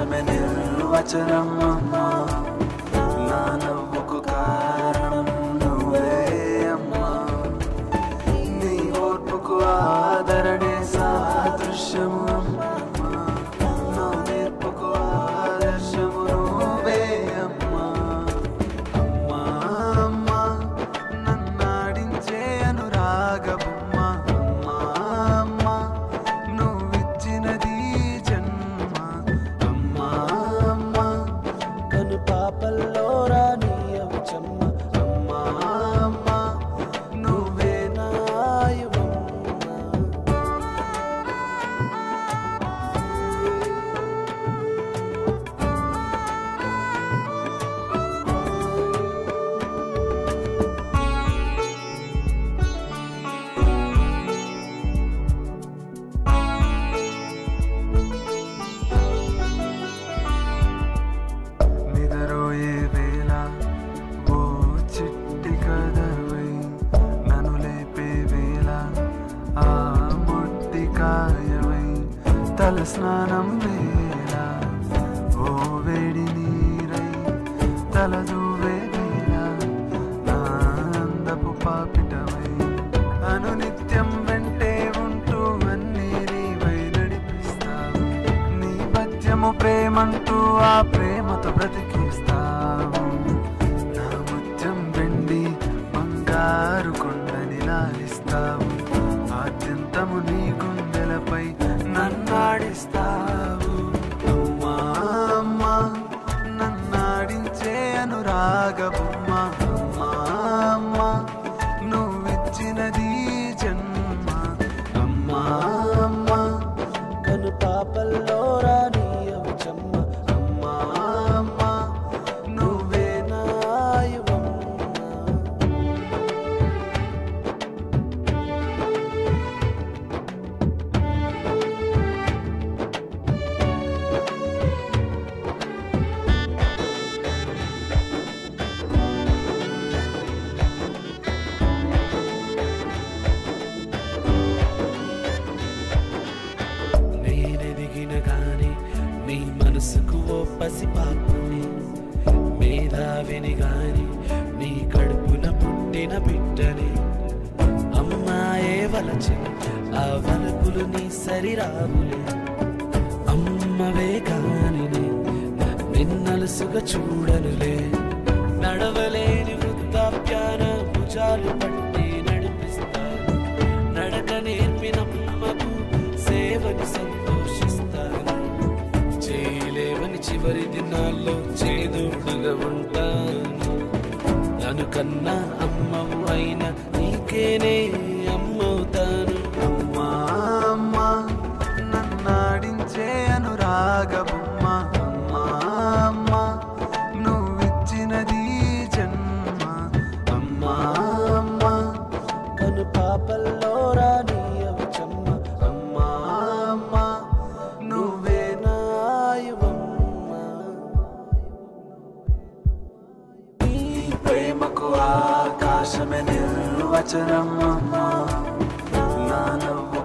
ఆకాశమే నిర్వచనం అమ్మా నా నవ్వుకు కారణం నువ్వే అమ్మా నీ ఓర్పుకు ఆదరణే సాదృశ్యము అమ్మా నా నేర్పుకు ఆదర్శము నువ్వే అమ్మా అమ్మా అమ్మా నన్నాడించే అనురాగబొమ్మ అమ్మా అమ్మా నువ్విచ్చినది జన్మ అమ్మా అమ్మా కను పాపల్లో రానీయవు చెమ్మ అమ్మా అమ్మా నువ్వే నాయువమ్మ నిదరోయే వేళ ఓ చిట్టి కదవై నన్ను లేపే వేళ ఆ మొట్టి కాయవై తల స్నానం వేళ ఓ వేడి నీరై తల దూవే వేళ నా అందపు పాపిటవై అనునిత్యం వెంటే ఉంటూ అన్నీ నీవై నడిపిస్తావు నీ పద్యము ప్రేమంటూ ఆ ప్రేమతో బ్రతికిస్తావు నా ముత్యం వెండి బంగారు కొండని లాలిస్తావు ఆద్యంతము నీ గుండెలపై నన్నాడిస్తావు అమ్మా అమ్మా నన్నాడించే అనురాగబొమ్మ అమ్మా అమ్మా నువ్విచ్చినది జన్మ అమ్మా అమ్మా కను పాపల్లో రానీయవు చెమ్మ అమ్మా అమ్మా నువ్వే నాయువమ్మ నేనెదిగిన గాని నీ మనసుకు ఓ పసిపాపుని మేధావిని గాని నీ కడుపున పుట్టిన బిడ్డని అమ్మాయే వలచిన ఆ వలపులు నీ సరిరావులే అమ్మవే కాని నిన్నలుసుగా చూడనులే నడవలేని వృద్ధాప్యాన భుజాలు పట్టి నడిపిస్తాను నడక నేర్పినమ్మకు సేవని సంతోషిస్తాను చేయలేవని చివరి దినాల్లో చేదోడుగా ఉంటాను నన్ను కన్నా అమ్మవు అయినా నీకేనే అమ్మవుతాను అమ్మా అమ్మా నన్నాడించే అనురాగబొమ్మ అమ్మా అమ్మా నువ్విచ్చినది జన్మ అమ్మా అమ్మా కను పాపల్లో రానీయవు చెమ్మ అమ్మా అమ్మా నువ్వే నాయువమ్మ నీ ప్రేమకు ఆకాశమే నిర్వచనం అమ్మా నా నవ్వు